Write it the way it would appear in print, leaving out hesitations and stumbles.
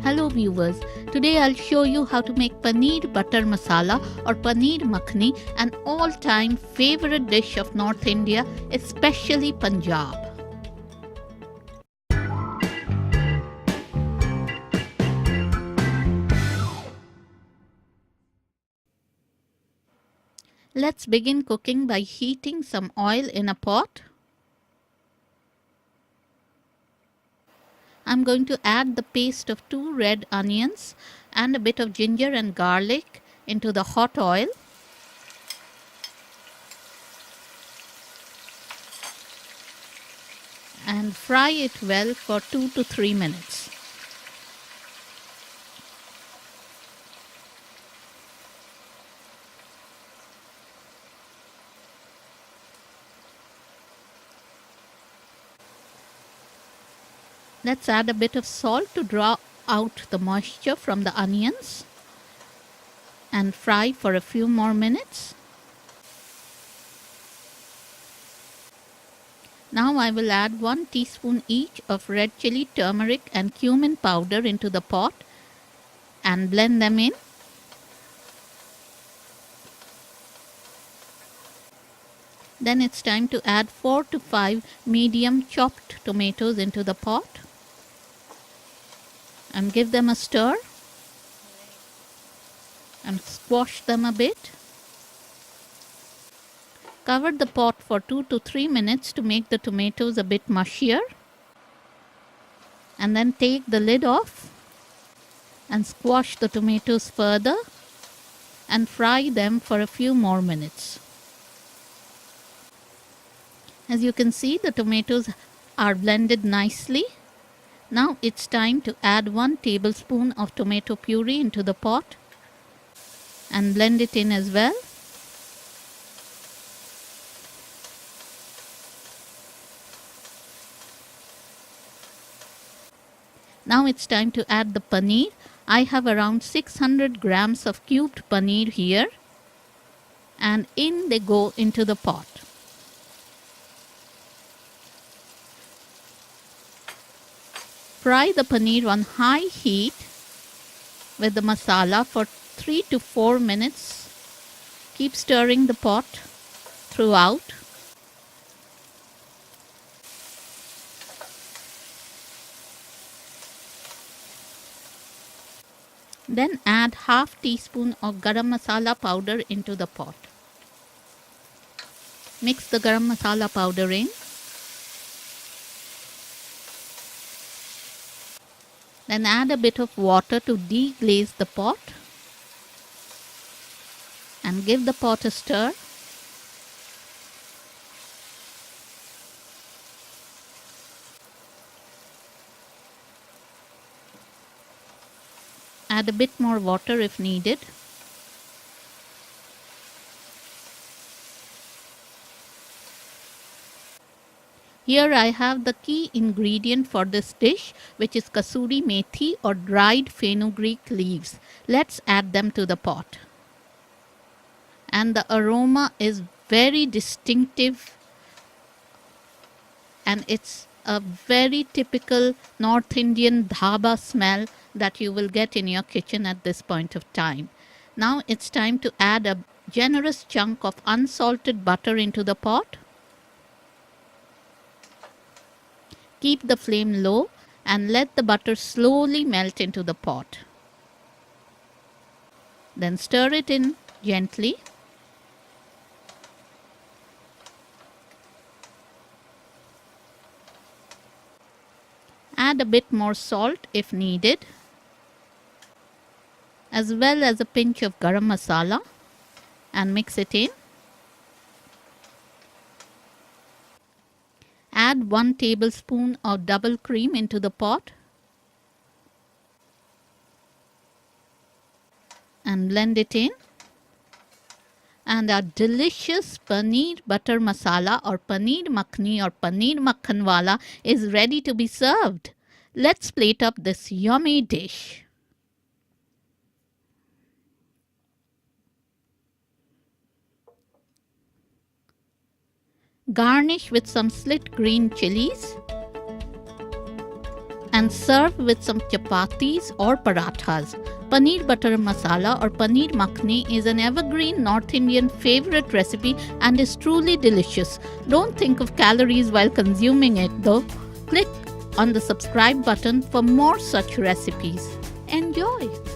Hello viewers, today I'll show you how to make Paneer Butter Masala or Paneer Makhani, an all-time favorite dish of North India, especially Punjab. Let's begin cooking by heating some oil in a pot. I'm going to add the paste of 2 red onions and a bit of ginger and garlic into the hot oil. And fry it well for 2 to 3 minutes. Let's add a bit of salt to draw out the moisture from the onions and fry for a few more minutes. Now I will add 1 teaspoon each of red chili, turmeric and cumin powder into the pot and blend them in. Then it's time to add 4 to 5 medium chopped tomatoes into the pot and give them a stir and squash them a bit. Cover the pot for 2 to 3 minutes to make the tomatoes a bit mushier, and then take the lid off and squash the tomatoes further and fry them for a few more minutes. As you can see, the tomatoes are blended nicely. Now it's time to add 1 tablespoon of tomato puree into the pot and blend it in as well. Now it's time to add the paneer. I have around 600 grams of cubed paneer here, and in they go into the pot. Fry the paneer on high heat with the masala for 3 to 4 minutes. Keep stirring the pot throughout. Then add half teaspoon of garam masala powder into the pot. Mix the garam masala powder in. Then add a bit of water to deglaze the pot and give the pot a stir. Add a bit more water if needed. Here I have the key ingredient for this dish, which is kasuri methi or dried fenugreek leaves. Let's add them to the pot. And the aroma is very distinctive, and it's a very typical North Indian dhaba smell that you will get in your kitchen at this point of time. Now it's time to add a generous chunk of unsalted butter into the pot. Keep the flame low and let the butter slowly melt into the pot. Then stir it in gently. Add a bit more salt if needed, as well as a pinch of garam masala, and mix it in. Add 1 tablespoon of double cream into the pot and blend it in. And our delicious Paneer Butter Masala or Paneer Makhani or Paneer Makhanwala is ready to be served. Let's plate up this yummy dish. Garnish with some slit green chilies and serve with some chapatis or parathas. Paneer Butter Masala or Paneer Makhani is an evergreen North Indian favorite recipe and is truly delicious. Don't think of calories while consuming it though. Click on the subscribe button for more such recipes. Enjoy!